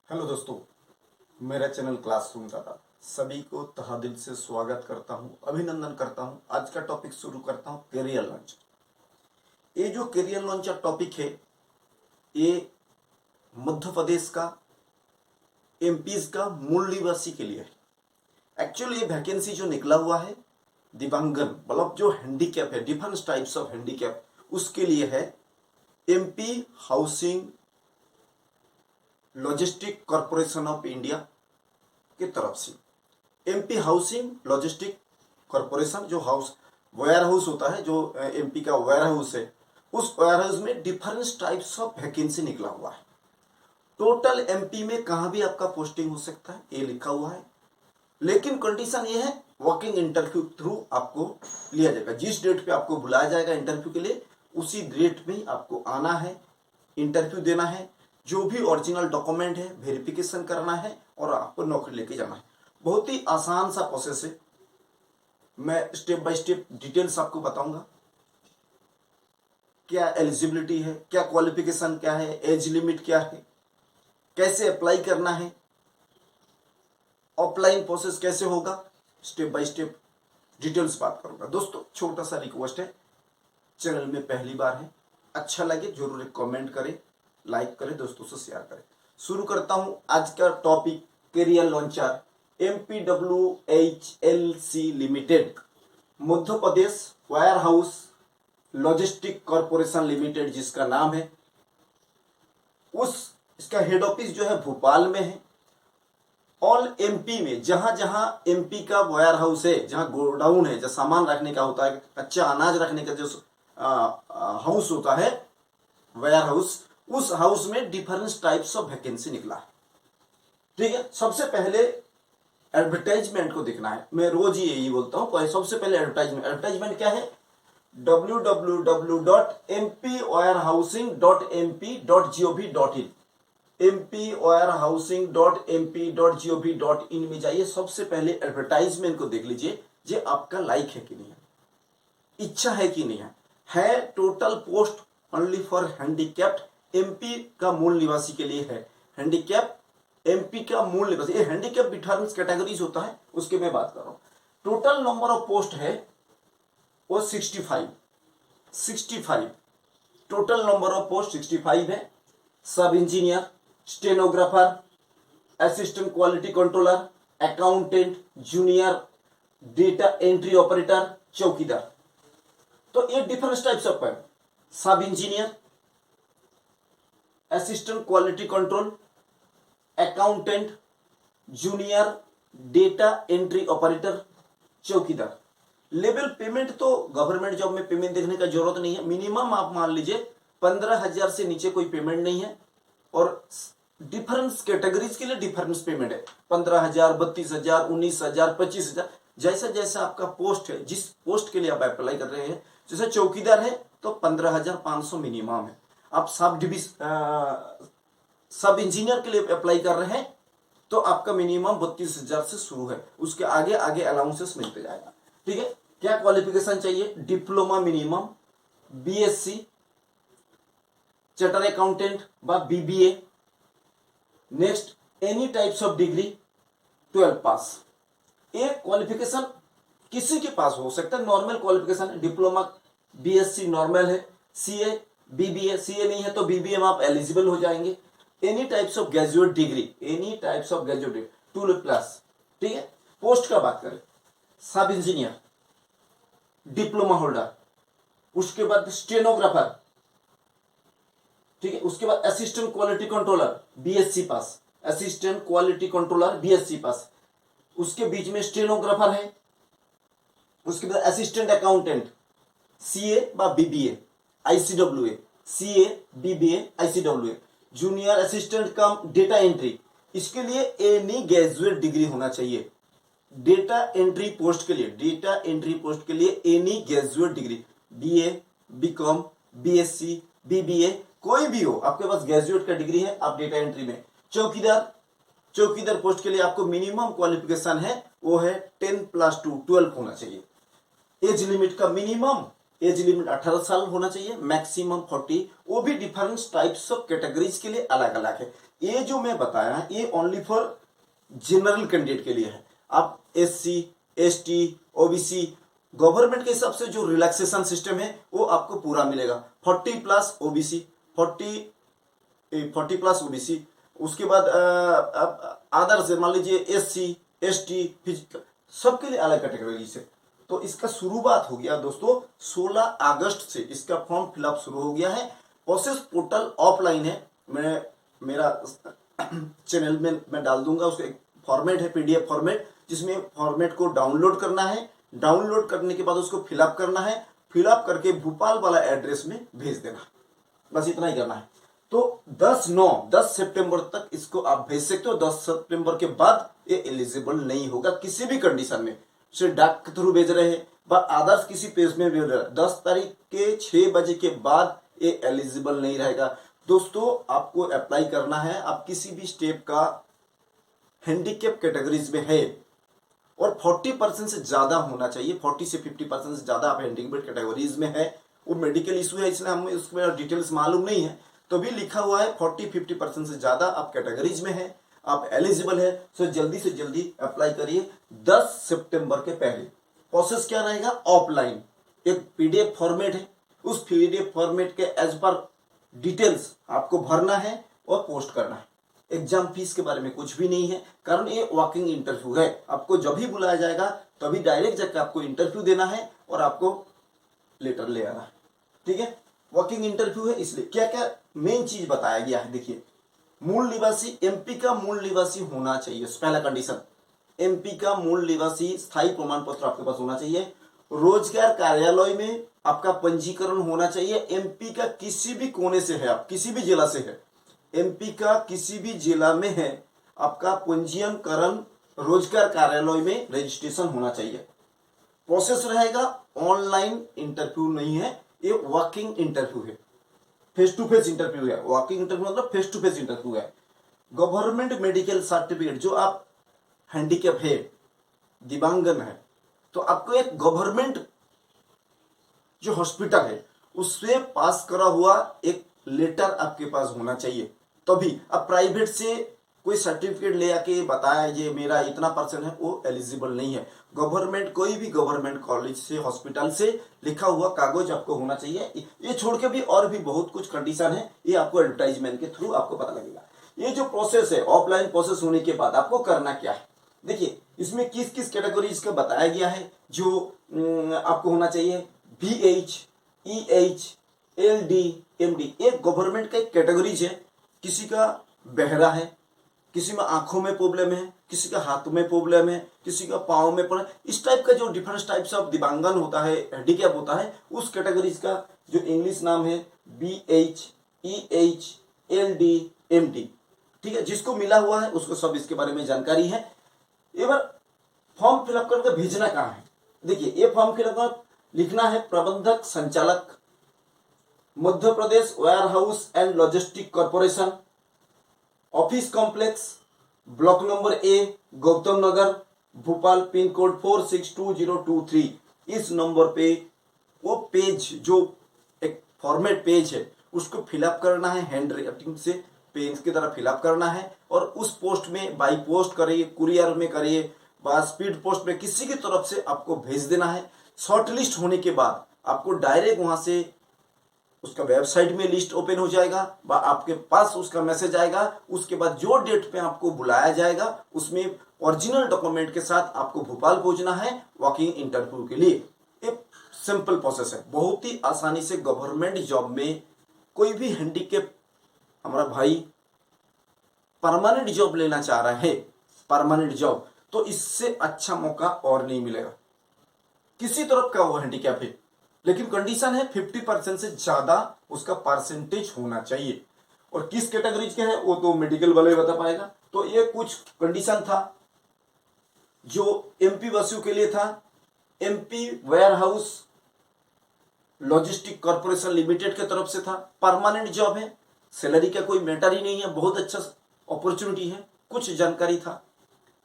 Hello दोस्तों, मेरा channel classroom दादा सभी को तहे दिल से स्वागत करता हूं, अभिनंदन करता हूं। आज का टॉपिक शुरू करता हूं करियर लॉन्चर। ये जो करियर लॉन्चर टॉपिक है ये मध्य प्रदेश का एमपीज का मूल निवासी के लिए है। एक्चुअली ये वैकेंसी जो निकला हुआ है दिव्यांगन मतलब जो हैंडीकैप है, डिफरेंट टाइप्स ऑफ हैंडीकैप, उसके लिए है। MP housing logistic corporation of India की तरफ से एमपी हाउसिंग लॉजिस्टिक कॉरपोरेशन जो वेयर हाउस होता है, जो एमपी का वेयर हाउस है, उस वेयर हाउस में डिफरेंट टाइप्स ऑफ वैकेंसी निकला हुआ है। टोटल एमपी में कहां भी आपका पोस्टिंग हो सकता है ये लिखा हुआ है, लेकिन कंडीशन ये है वॉकिंग इंटरव्यू थ्रू आपको लिया जाएगा। जिस डेट पे आपको बुलाया जाएगा इंटरव्यू के लिए उसी डेट में आपको आना है, इंटरव्यू देना है, जो भी ओरिजिनल डॉक्यूमेंट है वेरिफिकेशन करना है और आपको नौकरी लेके जाना है। बहुत ही आसान सा प्रोसेस है। मैं स्टेप बाय स्टेप डिटेल्स आपको बताऊंगा। क्या एलिजिबिलिटी है, क्या क्वालिफिकेशन क्या है, एज लिमिट क्या है, कैसे अप्लाई करना है, ऑफलाइन प्रोसेस कैसे होगा, स्टेप बाय स्टेप डिटेल्स बात करूंगा। दोस्तों छोटा सा रिक्वेस्ट है, चैनल में पहली बार है, अच्छा लगे जरूर एक कमेंट करें, लाइक करें, दोस्तों से शेयर करें। शुरू करता हूं आज का topic career launcher MPWHLC limited, Madhya Pradesh warehouse logistic corporation limited जिसका नाम है, इसका हेड ऑफिस जो है भोपाल में है। ऑल एमपी में जहां जहां एमपी का वायर हाउस है, जहां गोडाउन है, जहां सामान रखने का होता है, कच्चा अनाज रखने का जो हाउस होता है वेयर हाउस, उस हाउस में डिफरेंट टाइप्स ऑफ वैकेंसी निकला है। ठीक है, सबसे पहले एडवर्टाइजमेंट को देखना है। मैं रोज ही यही बोलता हूं, सबसे पहले एडवर्टाइजमेंट क्या है? www.mpwarehousing.mp.gov.in mpwarehousing.mp.gov.in में जाइए। सबसे पहले एडवर्टाइजमेंट को देख लीजिए, ये आपका लाइक है कि नहीं है, इच्छा है कि नहीं है total post only for handicapped MP का मूल निवासी के लिए है। हैंडीकैप एमपी का मूल निवासी, ये हैंडीकैप डिफरेंस कैटेगरीज होता है, उसके मैं बात कर रहा हूं। टोटल नंबर ऑफ पोस्ट है वो 65 टोटल नंबर ऑफ पोस्ट 65 है। सब engineer, stenographer, assistant quality controller, accountant, junior data entry operator, चौकीदार। तो ये डिफरेंट टाइप्स ऑफ है। सब engineer, assistant quality control, accountant, junior data entry operator, चौकीदार। लेवल पेमेंट तो गवर्नमेंट जॉब में पेमेंट देखने का जरूरत नहीं है। मिनिमम आप मान लीजिए 15,000 से नीचे कोई पेमेंट नहीं है, और डिफरेंस कैटेगरीज के लिए डिफरेंस पेमेंट है। 15,000, 32,000, 19,000, 25,000, जैसा जैसा आपका पोस्ट है, जिस पोस्ट के लिए आप अप्लाई कर रहे हैं। जैसे चौकीदार है तो 15,500 मिनिमम है। आप सब इंजीनियर के लिए अप्लाई कर रहे हैं तो आपका मिनिमम 32,000 से शुरू है, उसके आगे आगे अलाउंसेस मिलते जाएगा। ठीक है, क्या क्वालिफिकेशन चाहिए? Diploma minimum, BSc, charter accountant व BBA, next any types of degree, 12 pass. एक क्वालिफिकेशन किसी के पास हो सकता है, नॉर्मल क्वालिफिकेशन है, डिप्लोमा बीएससी नॉर्मल है, सीए, बीबीए, सीए नहीं है तो बीबीए में आप एलिजिबल हो जाएंगे। Any types of graduate degree, 12 plus. ठीक है, पोस्ट का बात करें, सब इंजीनियर, डिप्लोमा होल्डर, उसके बाद स्टेनोग्राफर, ठीक है, उसके बाद assistant quality controller, BSc pass, assistant quality controller BSc pass, उसके बीच में स्टेनोग्राफर है, उसके बाद असिस्टेंट अकाउंटेंट, सीए व BBA, ICWA, CA, BBA, ICWA, junior assistant कम डेटा एंट्री, इसके लिए एनी ग्रेजुएट डिग्री होना चाहिए। डेटा एंट्री पोस्ट के लिए any graduate degree, BA, BCom, BSc, BBA, कोई भी हो, आपके पास ग्रेजुएट का डिग्री है, आप डेटा एंट्री में। चौकीदार पोस्ट के लिए आपको मिनिमम क्वालिफिकेशन है वो है 10+2, 12 होना चाहिए। एज लिमिट का मिनिमम एज लिमिट 18 साल होना चाहिए, मैक्सिमम 40, वो भी डिफरेंट टाइप्स ऑफ कैटेगरीज के लिए अलग अलग है। ये जो मैं बताया ये ओनली फॉर जनरल कैंडिडेट के लिए है। आप SC ST OBC गवर्नमेंट के हिसाब से जो रिलैक्सेशन सिस्टम है वो आपको पूरा मिलेगा। 40 प्लस OBC, 40 प्लस OBC, उसके बाद अदर्स मान लीजिए SC ST फिजिकल, सबके लिए अलग कैटेगरी से। तो इसका शुरुआत हो गया दोस्तों 16 अगस्त से इसका फॉर्म फिलअप शुरू हो गया है। प्रोसेस पोर्टल ऑफलाइन है, मैं मेरा चैनल में मैं डाल दूंगा, उसका एक फॉर्मेट है PDF फॉर्मेट, जिसमें फॉर्मेट को डाउनलोड करना है। डाउनलोड करने के बाद उसको फिलअप करना है, फिलअप करके भोपाल वाला एड्रेस में भेज देना, बस इतना ही करना है। तो 10 सितंबर तक इसको आप भेज सकते हो। 10 सितंबर के बाद ये एलिजिबल नहीं होगा किसी भी कंडीशन में। सिर्फ डाक के थ्रू भेज रहे हैं व आदर्श किसी पेज में भेज रहे हैं, 10 तारीख के 6 बजे के बाद ये एलिजिबल नहीं रहेगा। दोस्तों आपको अप्लाई करना है, आप किसी भी स्टेप का हैंडीकैप कैटेगरीज में है और 40% से ज्यादा होना चाहिए, 40 से 50% से ज्यादा आप हैंडीकैप कैटेगरीज में है। वो मेडिकल इशू है इसलिए हमें उसमें डिटेल्स मालूम नहीं है, तो भी लिखा हुआ है 40-50% से ज्यादा आप कैटेगरीज में है, आप एलिजिबल है। सो जल्दी से जल्दी अप्लाई करिए 10 सितंबर के पहले। प्रोसेस क्या रहेगा? ऑफलाइन एक PDF फॉर्मेट है, उस PDF फॉर्मेट के एज पर डिटेल्स आपको भरना है और पोस्ट करना है। एग्जाम फीस के बारे में कुछ भी नहीं है, कारण ये वॉकिंग इंटरव्यू है। आपको जब भी बुलाया जाएगा तभी डायरेक्ट जाकर आपको इंटरव्यू देना है और आपको लेटर ले आना है, ठीक है। वॉकिंग इंटरव्यू है, इसलिए क्या क्या मेन चीज बताया गया है। देखिए, मूल निवासी MP का मूल निवासी होना चाहिए, पहला कंडीशन। MP का मूल निवासी स्थायी प्रमाण पत्र आपके पास होना चाहिए। रोजगार कार्यालय में आपका पंजीकरण होना चाहिए। MP का किसी भी कोने से है, आप किसी भी जिला से है, MP का किसी भी जिला में है, आपका पंजीकरण रोजगार कार्यालय में रजिस्ट्रेशन होना चाहिए। प्रोसेस रहेगा ऑनलाइन इंटरव्यू नहीं है, ये वॉकिंग इंटरव्यू है, फेस टू फेस इंटरव्यू है। वॉकिंग इंटरव्यू मतलब फेस टू फेस इंटरव्यू है। गवर्नमेंट मेडिकल सर्टिफिकेट, जो आप हैंडीकैप है, दिव्यांगन है, तो आपको एक गवर्नमेंट जो हॉस्पिटल है उससे पास करा हुआ एक लेटर आपके पास होना चाहिए, तभी अब प्राइवेट से कोई सर्टिफिकेट ले आके बताया ये मेरा इतना % है, वो एलिजिबल नहीं है। गवर्नमेंट, कोई भी गवर्नमेंट कॉलेज से हॉस्पिटल से लिखा हुआ कागज आपको होना चाहिए। ये छोड़ के भी और भी बहुत कुछ कंडीशन है, ये आपको एडवर्टाइजमेंट के थ्रू आपको पता लगेगा। ये जो प्रोसेस है ऑफलाइन प्रोसेस होने के बाद आपको करना क्या है, देखिए इसमें किस किस कैटेगरीज का बताया गया है जो आपको होना चाहिए। BH EH LD MD एक गवर्नमेंट का एक कैटेगरीज है। किसी का बहरा है, किसी में आंखों में प्रॉब्लम है, किसी का हाथ में प्रॉब्लम है, किसी का पाँव में प्रॉब्लम, इस टाइप का जो डिफरेंट टाइप्स ऑफ दिव्यांगन होता है, हैंडीकैप होता है, उस कैटेगरीज का जो इंग्लिश नाम है BH EH LD MD, ठीक है। जिसको मिला हुआ है उसको सब इसके बारे में जानकारी है। एक बार फॉर्म फिलअप करके भेजना कहाँ है, देखिए ये फॉर्म फिलअप लिखना है प्रबंधक संचालक Madhya Pradesh warehouse and logistic corporation, office complex, block number A, Gautam Nagar, Bhopal, pin code 462023। इस नंबर पे वो पेज जो एक फॉर्मेट पेज है उसको फिलअप करना है, हैंड राइटिंग से पेन की तरह फिलअप करना है और उस पोस्ट में बाई पोस्ट करिए, कुरियर में करिए, स्पीड पोस्ट में किसी की तरफ से आपको भेज देना है। शॉर्टलिस्ट होने के बाद आपको डायरेक्ट वहां से उसका वेबसाइट में लिस्ट ओपन हो जाएगा, आपके पास उसका मैसेज आएगा। उसके बाद जो डेट पे आपको बुलाया जाएगा उसमें ओरिजिनल डॉक्यूमेंट के साथ आपको भोपाल पहुंचना है वॉकिंग इंटरव्यू के लिए। एक सिंपल प्रोसेस है, बहुत ही आसानी से गवर्नमेंट जॉब में कोई भी हैंडीकैप हमारा भाई परमानेंट जॉब लेना चाह रहा है, परमानेंट जॉब, तो इससे अच्छा मौका और नहीं मिलेगा। किसी तरफ का वो हैंडीकैप है, लेकिन कंडीशन है 50% से ज्यादा उसका परसेंटेज होना चाहिए। और किस कैटेगरी के है वो तो मेडिकल वाले बता पाएगा। तो ये कुछ कंडीशन था जो MP वासियों के लिए था। MP warehouse logistic corporation limited की तरफ से था, परमानेंट जॉब है, सैलरी का कोई मैटर ही नहीं है, बहुत अच्छा अपॉर्चुनिटी है। कुछ जानकारी था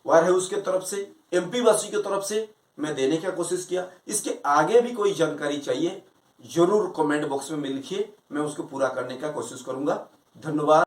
वेयर हाउस की तरफ से, MP वासी की तरफ से मैं देने का कोशिश किया। इसके आगे भी कोई जानकारी चाहिए जरूर कमेंट बॉक्स में लिखिए, मैं उसको पूरा करने का कोशिश करूंगा। धन्यवाद।